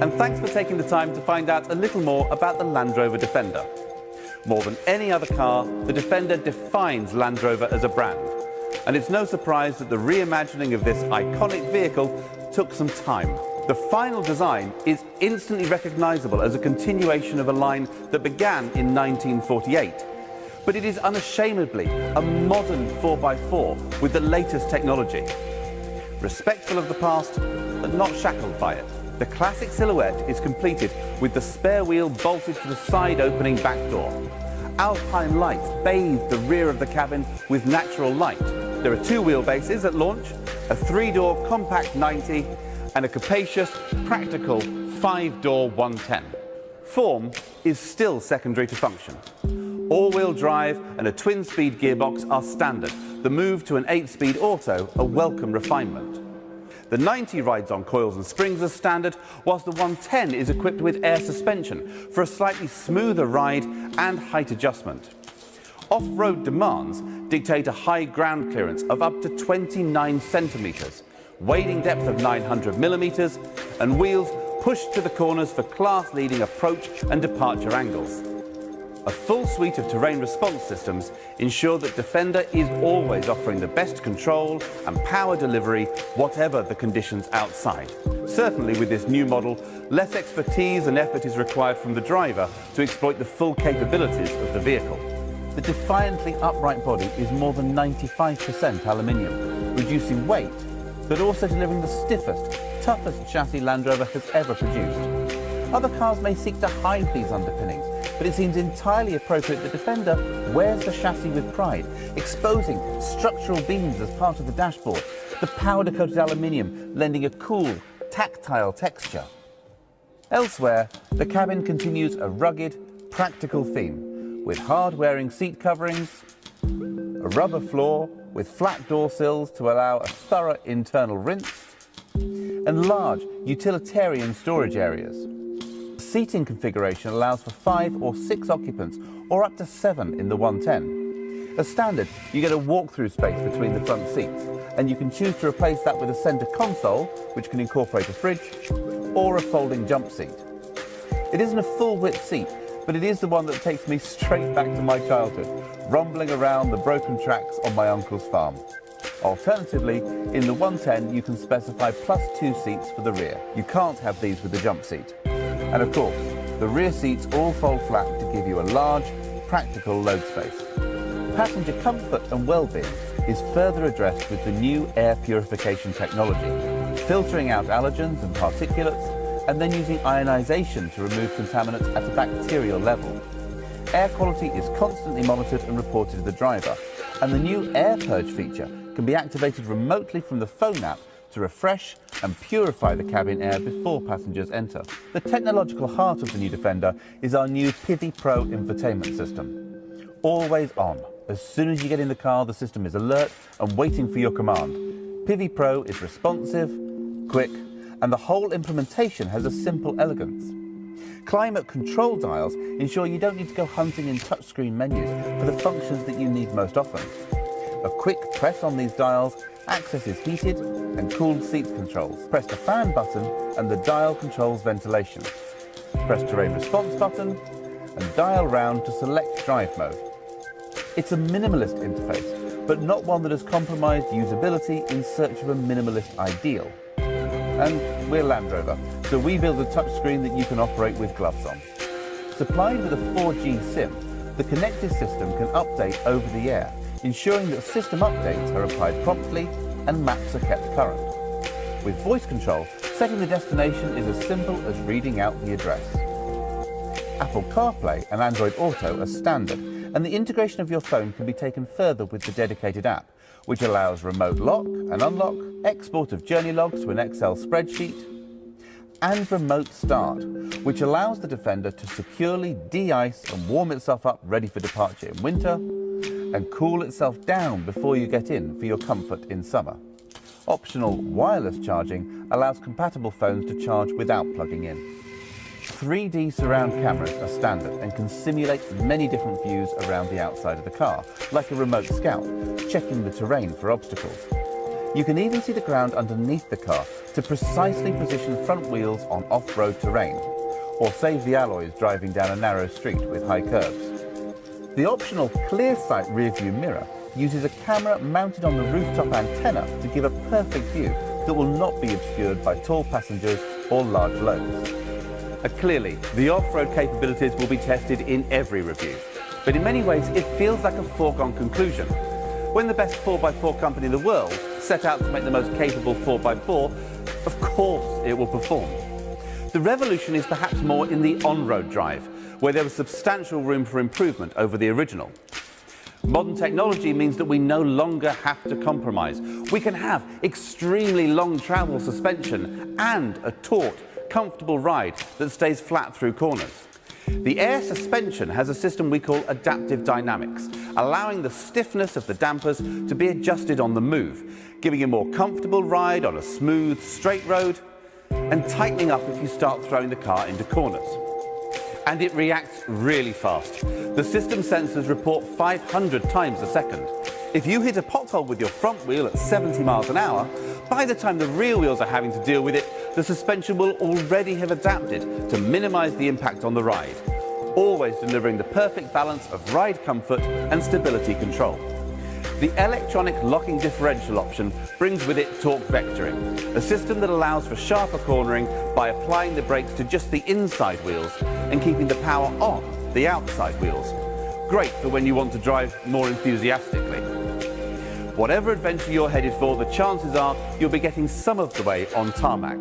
and thanks for taking the time to find out a little more about the Land Rover Defender. More than any other car, the Defender defines Land Rover as a brand. And it's no surprise that the reimagining of this iconic vehicle took some time. The final design is instantly recognizable as a continuation of a line that began in 1948. But it is unashamedly a modern 4x4 with the latest technology. Respectful of the past, but not shackled by it. The classic silhouette is completed with the spare wheel bolted to the side opening back door. Alpine lights bathe the rear of the cabin with natural light. There are two wheelbases at launch, a 3-door compact 90 and a capacious, practical 5-door 110. Form is still secondary to function. All-wheel drive and a twin-speed gearbox are standard. The move to an 8-speed auto, a welcome refinement. The 90 rides on coils and springs as standard, whilst the 110 is equipped with air suspension for a slightly smoother ride and height adjustment. Off-road demands dictate a high ground clearance of up to 29 centimetres, wading depth of 900 millimetres, and wheels pushed to the corners for class-leading approach and departure angles. A full suite of terrain response systems ensure that Defender is always offering the best control and power delivery, whatever the conditions outside. Certainly with this new model, less expertise and effort is required from the driver to exploit the full capabilities of the vehicle. The defiantly upright body is more than 95% aluminium, reducing weight, but also delivering the stiffest, toughest chassis Land Rover has ever produced. Other cars may seek to hide these underpinnings, but it seems entirely appropriate that Defender wears the chassis with pride, exposing structural beams as part of the dashboard, the powder-coated aluminium lending a cool, tactile texture. Elsewhere, the cabin continues a rugged, practical theme, with hard-wearing seat coverings, a rubber floor with flat door sills to allow a thorough internal rinse, and large, utilitarian storage areas. Seating configuration allows for 5 or 6 occupants, or up to 7 in the 110. As standard, you get a walk-through space between the front seats, and you can choose to replace that with a centre console, which can incorporate a fridge, or a folding jump seat. It isn't a full-width seat, but it is the one that takes me straight back to my childhood, rumbling around the broken tracks on my uncle's farm. Alternatively, in the 110 you can specify +2 seats for the rear. You can't have these with the jump seat. And of course, the rear seats all fold flat to give you a large, practical load space. Passenger comfort and well-being is further addressed with the new air purification technology, filtering out allergens and particulates, and then using ionisation to remove contaminants at a bacterial level. Air quality is constantly monitored and reported to the driver, and the new Air Purge feature can be activated remotely from the phone app to refresh and purify the cabin air before passengers enter. The technological heart of the new Defender is our new Pivi Pro infotainment system. Always on. As soon as you get in the car, the system is alert and waiting for your command. Pivi Pro is responsive, quick, and the whole implementation has a simple elegance. Climate control dials ensure you don't need to go hunting in touchscreen menus for the functions that you need most often. A quick press on these dials accesses heated and cooled seat controls. Press the fan button and the dial controls ventilation. Press terrain response button and dial round to select drive mode. It's a minimalist interface, but not one that has compromised usability in search of a minimalist ideal. And we're Land Rover, so we build a touchscreen that you can operate with gloves on. Supplied with a 4G SIM, the connected system can update over the air, ensuring that system updates are applied promptly and maps are kept current. With voice control, setting the destination is as simple as reading out the address. Apple CarPlay and Android Auto are standard, and the integration of your phone can be taken further with the dedicated app, which allows remote lock and unlock, export of journey logs to an Excel spreadsheet, and remote start, which allows the Defender to securely de-ice and warm itself up ready for departure in winter, and cool itself down before you get in for your comfort in summer. Optional wireless charging allows compatible phones to charge without plugging in. 3D surround cameras are standard and can simulate many different views around the outside of the car, like a remote scout, checking the terrain for obstacles. You can even see the ground underneath the car to precisely position front wheels on off-road terrain, or save the alloys driving down a narrow street with high curbs. The optional clear sight rear-view mirror uses a camera mounted on the rooftop antenna to give a perfect view that will not be obscured by tall passengers or large loads. Clearly, the off-road capabilities will be tested in every review, but in many ways it feels like a foregone conclusion. When the best 4x4 company in the world set out to make the most capable 4x4, of course it will perform. The revolution is perhaps more in the on-road drive, where there was substantial room for improvement over the original. Modern technology means that we no longer have to compromise. We can have extremely long travel suspension and a taut, comfortable ride that stays flat through corners. The air suspension has a system we call adaptive dynamics, allowing the stiffness of the dampers to be adjusted on the move, giving a more comfortable ride on a smooth, straight road, and tightening up if you start throwing the car into corners. And it reacts really fast. The system sensors report 500 times a second. If you hit a pothole with your front wheel at 70 miles an hour, by the time the rear wheels are having to deal with it, the suspension will already have adapted to minimize the impact on the ride, always delivering the perfect balance of ride comfort and stability control. The electronic locking differential option brings with it torque vectoring, a system that allows for sharper cornering by applying the brakes to just the inside wheels and keeping the power on the outside wheels. Great for when you want to drive more enthusiastically. Whatever adventure you're headed for, the chances are you'll be getting some of the way on tarmac.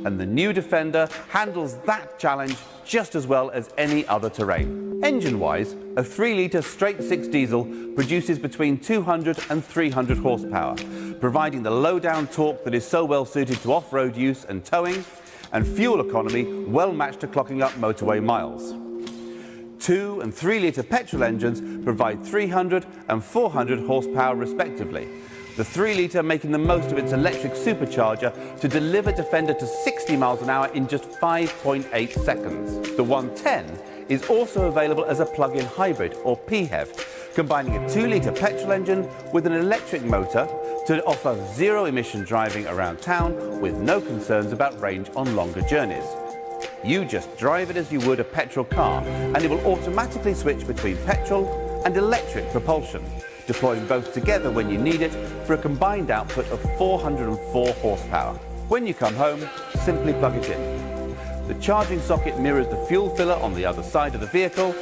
And the new Defender handles that challenge just as well as any other terrain. Engine-wise, a 3-litre straight-six diesel produces between 200 and 300 horsepower, providing the low-down torque that is so well suited to off-road use and towing, and fuel economy well matched to clocking up motorway miles. 2 and 3-litre petrol engines provide 300 and 400 horsepower respectively, the 3-litre making the most of its electric supercharger to deliver Defender to 60 miles an hour in just 5.8 seconds. The 110 is also available as a plug-in hybrid, or PHEV, combining a 2-litre petrol engine with an electric motor to offer zero-emission driving around town with no concerns about range on longer journeys. You just drive it as you would a petrol car, and it will automatically switch between petrol and electric propulsion, deploying both together when you need it for a combined output of 404 horsepower. When you come home, simply plug it in. The charging socket mirrors the fuel filler on the other side of the vehicle,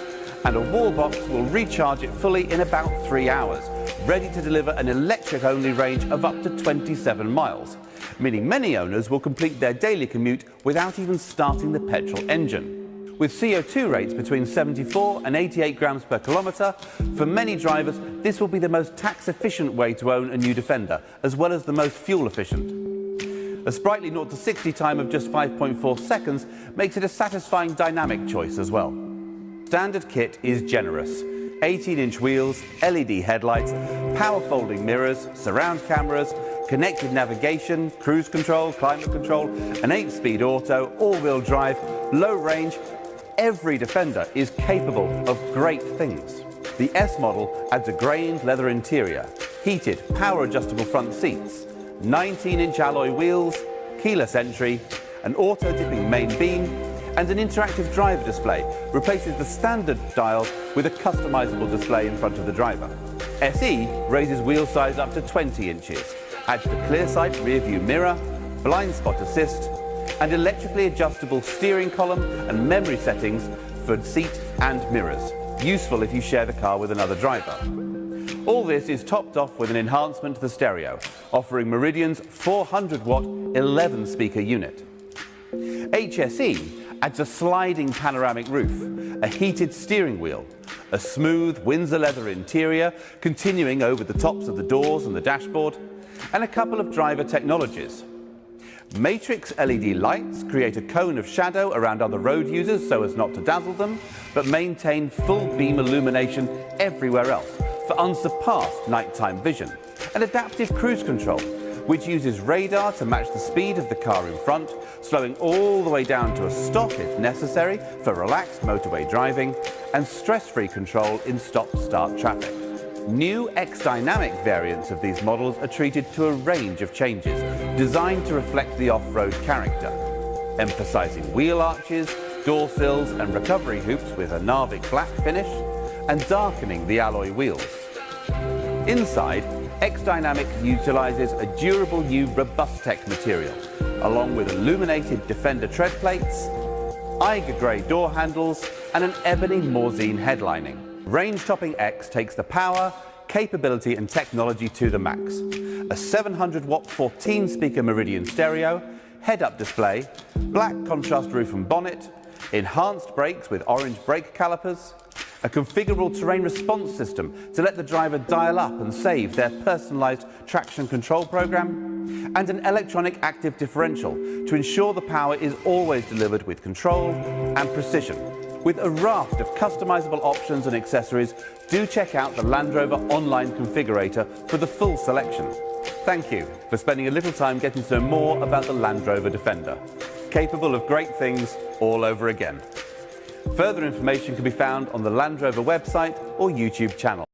and a wall box will recharge it fully in about 3 hours, ready to deliver an electric-only range of up to 27 miles, meaning many owners will complete their daily commute without even starting the petrol engine. With CO2 rates between 74 and 88 grams per kilometre, for many drivers this will be the most tax-efficient way to own a new Defender, as well as the most fuel-efficient. A sprightly 0 to 60 time of just 5.4 seconds makes it a satisfying dynamic choice as well. Standard kit is generous. 18-inch wheels, LED headlights, power folding mirrors, surround cameras, connected navigation, cruise control, climate control, an 8-speed auto, all-wheel drive, low range. Every Defender is capable of great things. The S model adds a grained leather interior, heated, power-adjustable front seats, 19-inch alloy wheels, keyless entry, an auto-dipping main beam, and an interactive driver display replaces the standard dial with a customizable display in front of the driver. SE raises wheel size up to 20 inches, adds the clear sight rear view mirror, blind spot assist, and electrically adjustable steering column and memory settings for seat and mirrors, useful if you share the car with another driver. All this is topped off with an enhancement to the stereo, offering Meridian's 400-watt 11-speaker unit. HSE adds a sliding panoramic roof, a heated steering wheel, a smooth Windsor leather interior continuing over the tops of the doors and the dashboard, and a couple of driver technologies. Matrix LED lights create a cone of shadow around other road users so as not to dazzle them, but maintain full beam illumination everywhere else for unsurpassed nighttime vision. And adaptive cruise control, which uses radar to match the speed of the car in front, slowing all the way down to a stop if necessary for relaxed motorway driving, and stress-free control in stop-start traffic. New X-Dynamic variants of these models are treated to a range of changes designed to reflect the off-road character, emphasizing wheel arches, door sills and recovery hoops with a Narvik black finish, and darkening the alloy wheels. Inside, X-Dynamic utilizes a durable new Robustech material, along with illuminated Defender tread plates, Eiger grey door handles and an ebony Morzine headlining. Range-topping X takes the power, capability and technology to the max. A 700-watt 14-speaker Meridian stereo, head-up display, black contrast roof and bonnet, enhanced brakes with orange brake calipers, a configurable terrain response system to let the driver dial up and save their personalised traction control program, and an electronic active differential to ensure the power is always delivered with control and precision. With a raft of customisable options and accessories, do check out the Land Rover online configurator for the full selection. Thank you for spending a little time getting to know more about the Land Rover Defender, capable of great things all over again. Further information can be found on the Land Rover website or YouTube channel.